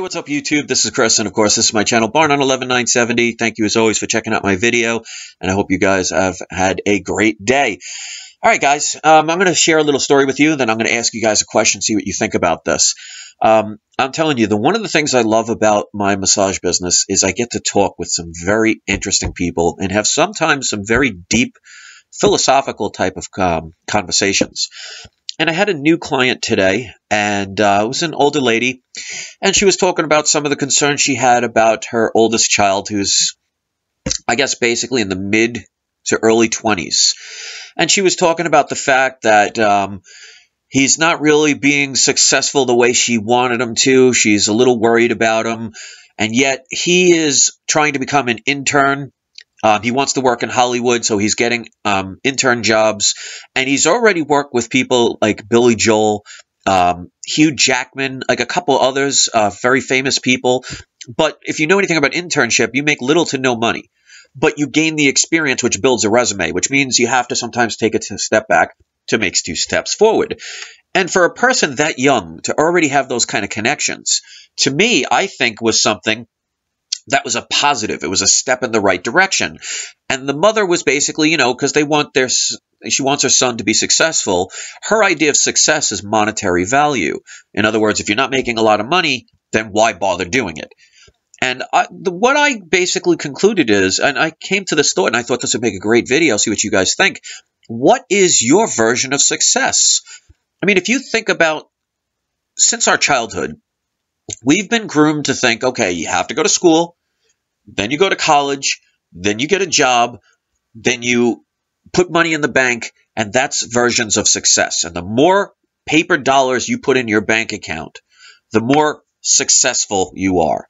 what's up YouTube? This is Chris, and of course this is my channel, Barn on 11970. Thank you as always for checking out my video, and I hope you guys have had a great day. All right, guys, I'm going to share a little story with you, then I'm going to ask you guys a question, see what you think about this. I'm telling you, one of the things I love about my massage business is I get to talk with some very interesting people and have sometimes some very deep philosophical type of conversations. And I had a new client today, and it was an older lady, and she was talking about some of the concerns she had about her oldest child, who's, I guess, basically in the mid to early 20s. And she was talking about the fact that he's not really being successful the way she wanted him to. She's a little worried about him, and yet he is trying to become an intern. He wants to work in Hollywood, so he's getting intern jobs, and he's already worked with people like Billy Joel, Hugh Jackman, like a couple others, very famous people. But if you know anything about internship, you make little to no money, but you gain the experience, which builds a resume, which means you have to sometimes take a step back to make 2 steps forward. And for a person that young to already have those kind of connections, to me, I think was something that was a positive. It was a step in the right direction. And the mother was basically, you know, because she wants her son to be successful. Her idea of success is monetary value. In other words, if you're not making a lot of money, then why bother doing it? And what I basically concluded is, and I came to this thought, and I thought this would make a great video, see what you guys think. What is your version of success? I mean, if you think about, since our childhood, we've been groomed to think, okay, you have to go to school, then you go to college, then you get a job, then you put money in the bank, and that's versions of success. And the more paper dollars you put in your bank account, the more successful you are.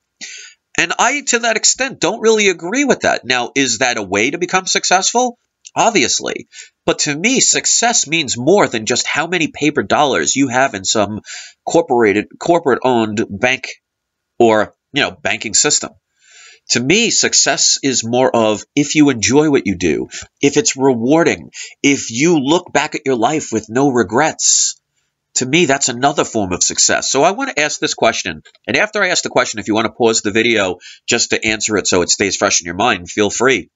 And I, to that extent, don't really agree with that. Now, is that a way to become successful? Obviously. But to me, success means more than just how many paper dollars you have in some corporate-owned bank or, banking system. To me, success is more of if you enjoy what you do, if it's rewarding, if you look back at your life with no regrets. To me, that's another form of success. So I want to ask this question. And after I ask the question, if you want to pause the video just to answer it so it stays fresh in your mind, feel free.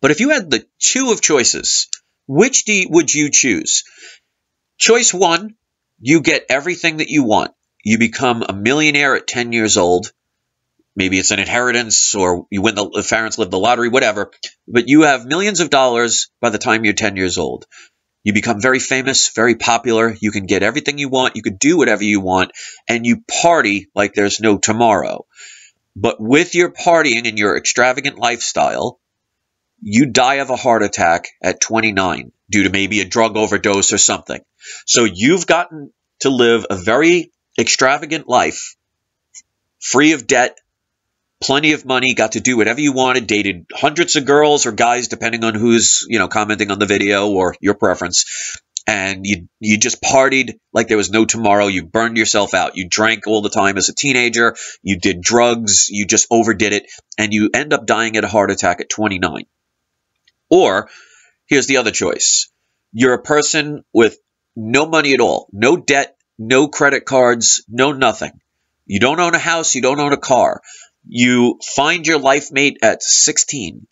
But if you had the 2 of choices, which would you choose? Choice 1, you get everything that you want. You become a millionaire at 10 years old. Maybe it's an inheritance or you win the parents live the lottery, whatever. But you have millions of dollars by the time you're 10 years old. You become very famous, very popular. You can get everything you want. You can do whatever you want. And you party like there's no tomorrow. But with your partying and your extravagant lifestyle, you die of a heart attack at 29 due to maybe a drug overdose or something. So you've gotten to live a very extravagant life, free of debt, plenty of money, got to do whatever you wanted, dated hundreds of girls or guys, depending on who's, commenting on the video or your preference. And you just partied like there was no tomorrow. You burned yourself out. You drank all the time as a teenager. You did drugs. You just overdid it. And you end up dying at a heart attack at 29. Or, here's the other choice. You're a person with no money at all, no debt, no credit cards, no nothing. You don't own a house, you don't own a car. You find your life mate at 16,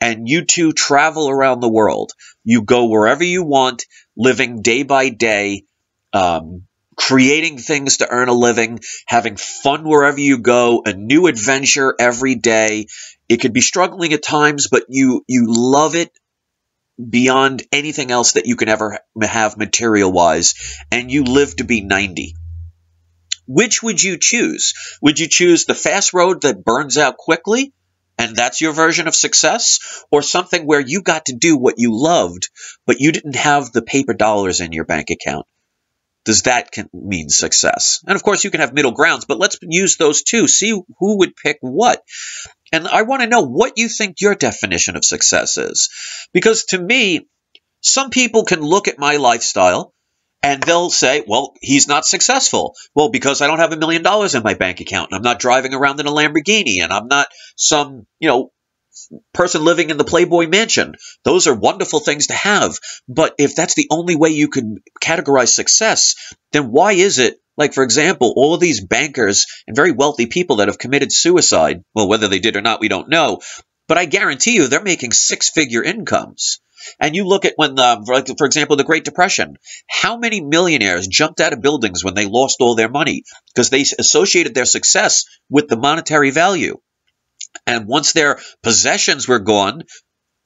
and you two travel around the world. You go wherever you want, living day by day, creating things to earn a living, having fun wherever you go, a new adventure every day. It could be struggling at times, but you love it beyond anything else that you can ever have material-wise, and you live to be 90. Which would you choose? Would you choose the fast road that burns out quickly, and that's your version of success, or something where you got to do what you loved, but you didn't have the paper dollars in your bank account? Does that mean success? And of course, you can have middle grounds, but let's use those 2. See who would pick what. And I want to know what you think your definition of success is. Because to me, some people can look at my lifestyle and they'll say, well, he's not successful. Well, because I don't have $1 million in my bank account, and I'm not driving around in a Lamborghini, and I'm not some, person living in the Playboy mansion. Those are wonderful things to have. But if that's the only way you can categorize success, then why is it Like, for example, all of these bankers and very wealthy people that have committed suicide, well, whether they did or not, we don't know. But I guarantee you they're making six-figure incomes. And you look at when, for example, the Great Depression, how many millionaires jumped out of buildings when they lost all their money because they associated their success with the monetary value. And once their possessions were gone,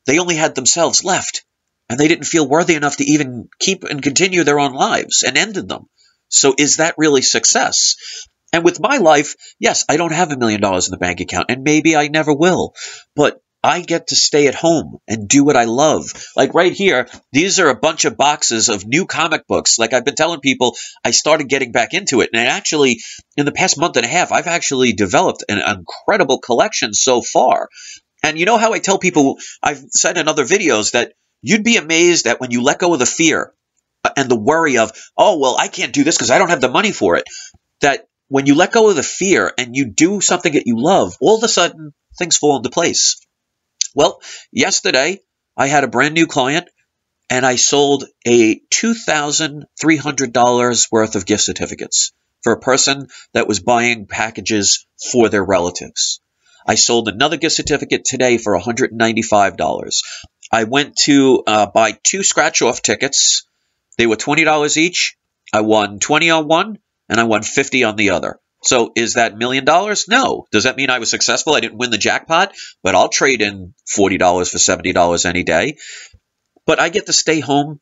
they only had themselves left. And they didn't feel worthy enough to even keep and continue their own lives and ended them. So is that really success? And with my life, yes, I don't have $1 million in the bank account, and maybe I never will. But I get to stay at home and do what I love. Like right here, these are a bunch of boxes of new comic books. Like I've been telling people, I started getting back into it. And actually, in the past month and a half, I've actually developed an incredible collection so far. And you know how I tell people, I've said in other videos that you'd be amazed at when you let go of the fear and the worry of, oh, well, I can't do this because I don't have the money for it. That when you let go of the fear and you do something that you love, all of a sudden things fall into place. Well, yesterday I had a brand new client and I sold a $2,300 worth of gift certificates for a person that was buying packages for their relatives. I sold another gift certificate today for $195. I went to buy 2 scratch-off tickets. They were $20 each. I won 20 on one, and I won 50 on the other. So is that $1 million? No. Does that mean I was successful? I didn't win the jackpot, but I'll trade in $40 for $70 any day. But I get to stay home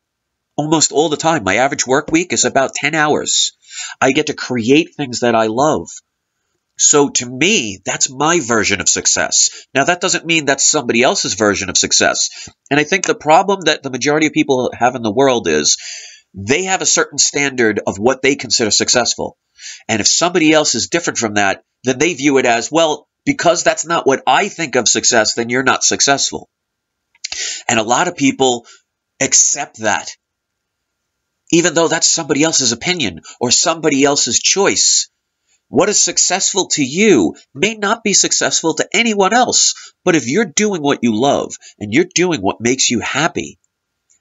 almost all the time. My average work week is about 10 hours. I get to create things that I love. So to me, that's my version of success. Now, that doesn't mean that's somebody else's version of success. And I think the problem that the majority of people have in the world is they have a certain standard of what they consider successful. And if somebody else is different from that, then they view it as, well, because that's not what I think of success, then you're not successful. And a lot of people accept that, even though that's somebody else's opinion or somebody else's choice. What is successful to you may not be successful to anyone else. But if you're doing what you love and you're doing what makes you happy,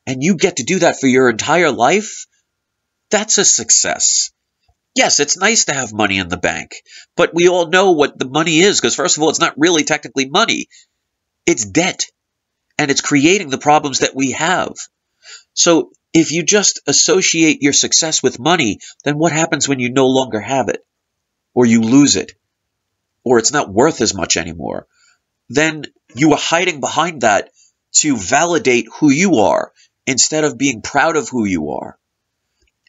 and you get to do that for your entire life, that's a success. Yes, it's nice to have money in the bank, but we all know what the money is, because first of all, it's not really technically money. It's debt, and it's creating the problems that we have. So if you just associate your success with money, then what happens when you no longer have it, or you lose it, or it's not worth as much anymore? Then you are hiding behind that to validate who you are instead of being proud of who you are.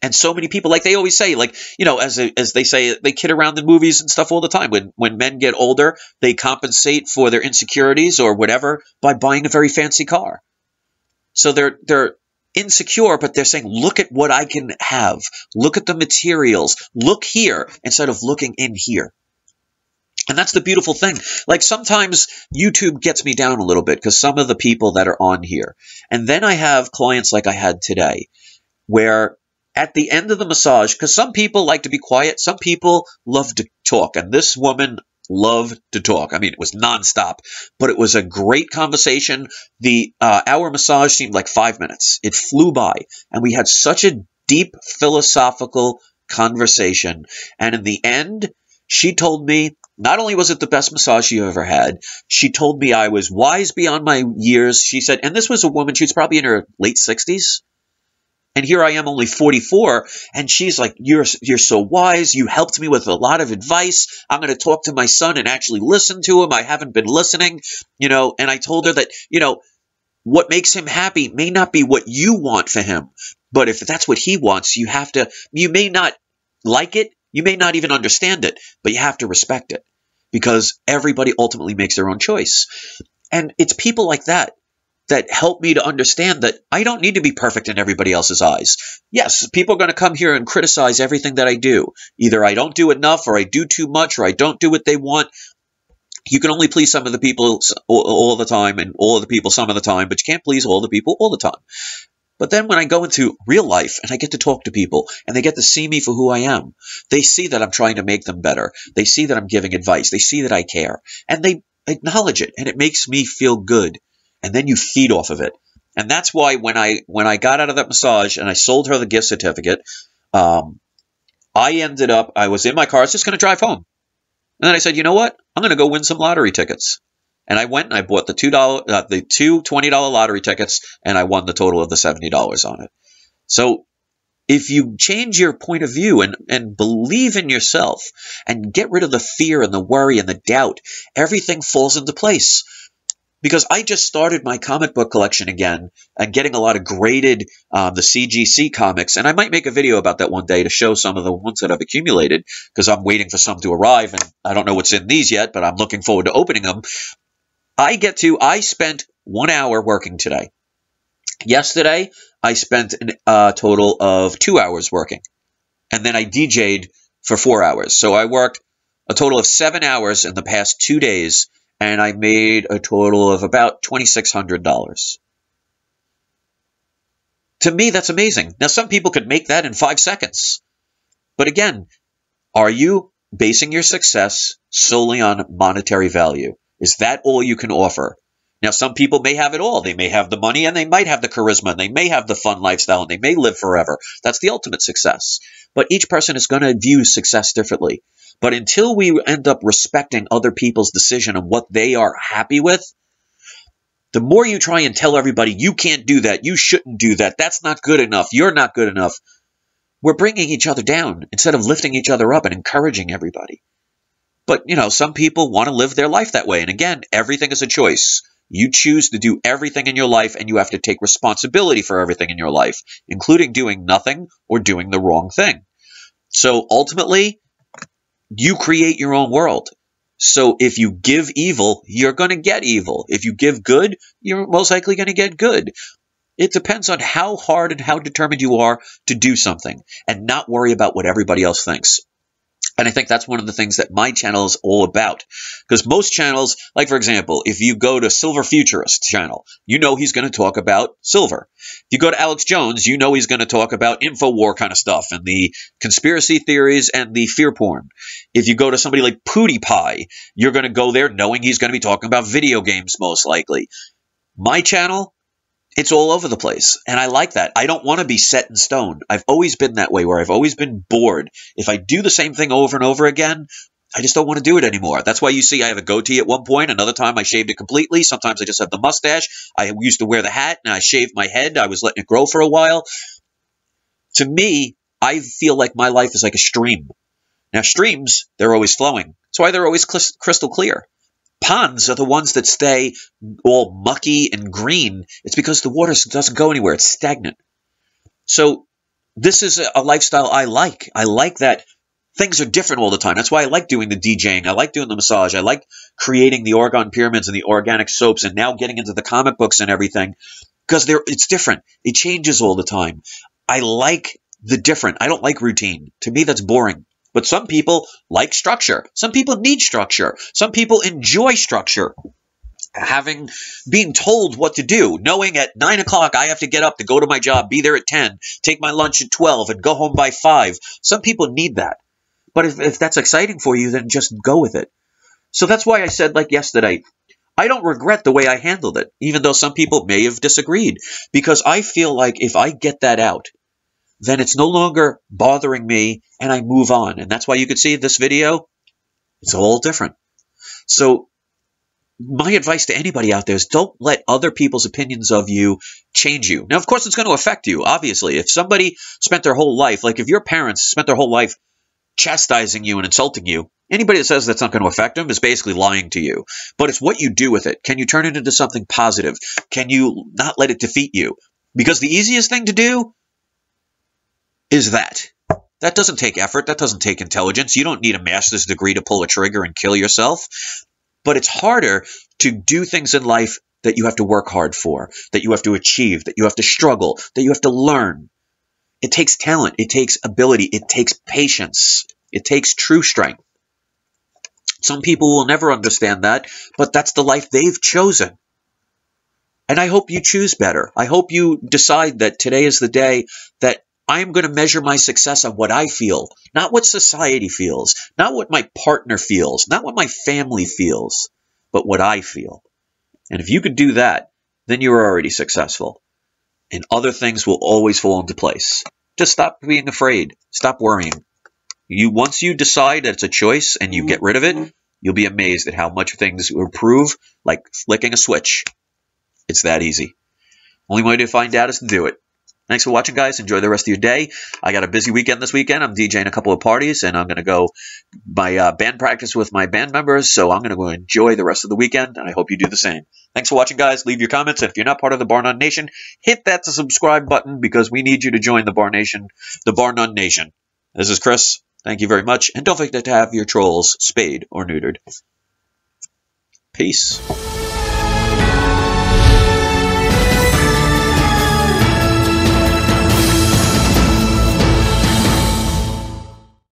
And so many people, like they always say, like, you know, as they say, they kid around in movies and stuff all the time. When men get older, they compensate for their insecurities or whatever by buying a very fancy car. So they're insecure, but they're saying, look at what I can have. Look at the materials. Look here instead of looking in here. And that's the beautiful thing. Like sometimes YouTube gets me down a little bit because some of the people that are on here. And then I have clients like I had today where at the end of the massage, because some people like to be quiet, some people love to talk. And this woman loved to talk. I mean, it was nonstop, but it was a great conversation. The hour massage seemed like 5 minutes. It flew by. And we had such a deep philosophical conversation. And in the end, she told me, not only was it the best massage she ever had, she told me I was wise beyond my years. She said, and this was a woman, she was probably in her late 60s. And here I am only 44, and she's like, you're so wise. You helped me with a lot of advice. I'm going to talk to my son and actually listen to him. I haven't been listening, you know, and I told her that, you know, what makes him happy may not be what you want for him. But if that's what he wants, you may not like it. You may not even understand it, but you have to respect it because everybody ultimately makes their own choice. And it's people like that help me to understand that I don't need to be perfect in everybody else's eyes. Yes, people are going to come here and criticize everything that I do. Either I don't do enough, or I do too much, or I don't do what they want. You can only please some of the people all the time, and all of the people some of the time, but you can't please all the people all the time. But then when I go into real life and I get to talk to people and they get to see me for who I am, they see that I'm trying to make them better. They see that I'm giving advice. They see that I care, and they acknowledge it, and it makes me feel good. And then you feed off of it. And that's why when I got out of that massage and I sold her the gift certificate, I was in my car, I was just going to drive home. And then I said, you know what? I'm going to go win some lottery tickets. And I went and I bought the two $20 lottery tickets, and I won the total of the $70 on it. So if you change your point of view and believe in yourself and get rid of the fear and the worry and the doubt, everything falls into place. Because I just started my comic book collection again and getting a lot of graded the CGC comics. And I might make a video about that one day to show some of the ones that I've accumulated, because I'm waiting for some to arrive. And I don't know what's in these yet, but I'm looking forward to opening them. I spent 1 hour working today. Yesterday, I spent a total of 2 hours working. And then I DJ'd for 4 hours. So I worked a total of 7 hours in the past 2 days. And I made a total of about $2,600. To me, that's amazing. Now, some people could make that in 5 seconds. But again, are you basing your success solely on monetary value? Is that all you can offer? Now, some people may have it all. They may have the money, and they might have the charisma, and they may have the fun lifestyle, and they may live forever. That's the ultimate success. But each person is going to view success differently. But until we end up respecting other people's decision on what they are happy with, the more you try and tell everybody, you can't do that, you shouldn't do that, that's not good enough, you're not good enough, we're bringing each other down instead of lifting each other up and encouraging everybody. But, some people want to live their life that way. And again, everything is a choice. You choose to do everything in your life, and you have to take responsibility for everything in your life, including doing nothing or doing the wrong thing. So ultimately, you create your own world. So if you give evil, you're going to get evil. If you give good, you're most likely going to get good. It depends on how hard and how determined you are to do something and not worry about what everybody else thinks. And I think that's one of the things that my channel is all about. Because most channels, like for example, if you go to Silver Futurist channel, he's going to talk about silver. If you go to Alex Jones, he's going to talk about InfoWar kind of stuff and the conspiracy theories and the fear porn. If you go to somebody like PewDiePie, you're going to go there knowing he's going to be talking about video games most likely. My channel, it's all over the place, and I like that. I don't want to be set in stone. I've always been that way, where I've always been bored. If I do the same thing over and over again, I just don't want to do it anymore. That's why you see I have a goatee at one point. Another time I shaved it completely. Sometimes I just have the mustache. I used to wear the hat, and I shaved my head. I was letting it grow for a while. To me, I feel like my life is like a stream. Now, streams, they're always flowing. That's why they're always crystal clear. Ponds are the ones that stay all mucky and green. It's because the water doesn't go anywhere. It's stagnant. So this is a lifestyle I like. I like that things are different all the time. That's why I like doing the DJing. I like doing the massage. I like creating the orgone pyramids and the organic soaps, and now getting into the comic books and everything, because it's different. It changes all the time. I like the different. I don't like routine. To me, that's boring. But some people like structure. Some people need structure. Some people enjoy structure. Being told what to do, knowing at 9 o'clock I have to get up to go to my job, be there at 10, take my lunch at 12, and go home by 5. Some people need that. But if that's exciting for you, then just go with it. So that's why I said, like yesterday, I don't regret the way I handled it, even though some people may have disagreed, because I feel like if I get that out, then it's no longer bothering me, and I move on. And that's why you could see this video, it's all different. So my advice to anybody out there is don't let other people's opinions of you change you. Now, of course, it's going to affect you, obviously. If somebody spent their whole life, like if your parents spent their whole life chastising you and insulting you, anybody that says that's not going to affect them is basically lying to you. But it's what you do with it. Can you turn it into something positive? Can you not let it defeat you? Because the easiest thing to do is that. That doesn't take effort. That doesn't take intelligence. You don't need a master's degree to pull a trigger and kill yourself. But it's harder to do things in life that you have to work hard for, that you have to achieve, that you have to struggle, that you have to learn. It takes talent. It takes ability. It takes patience. It takes true strength. Some people will never understand that, but that's the life they've chosen. And I hope you choose better. I hope you decide that today is the day that I'm going to measure my success on what I feel, not what society feels, not what my partner feels, not what my family feels, but what I feel. And if you could do that, then you're already successful. And other things will always fall into place. Just stop being afraid. Stop worrying. Once you decide that it's a choice and you get rid of it, you'll be amazed at how much things improve, like flicking a switch. It's that easy. Only way to find out is to do it. Thanks for watching, guys. Enjoy the rest of your day. I got a busy weekend this weekend. I'm DJing a couple of parties, and I'm going to go my band practice with my band members, so I'm going to go enjoy the rest of the weekend, and I hope you do the same. Thanks for watching, guys. Leave your comments, and if you're not part of the Bar None Nation, hit that subscribe button because we need you to join the Bar None Nation. This is Chris. Thank you very much, and don't forget to have your trolls spayed or neutered. Peace.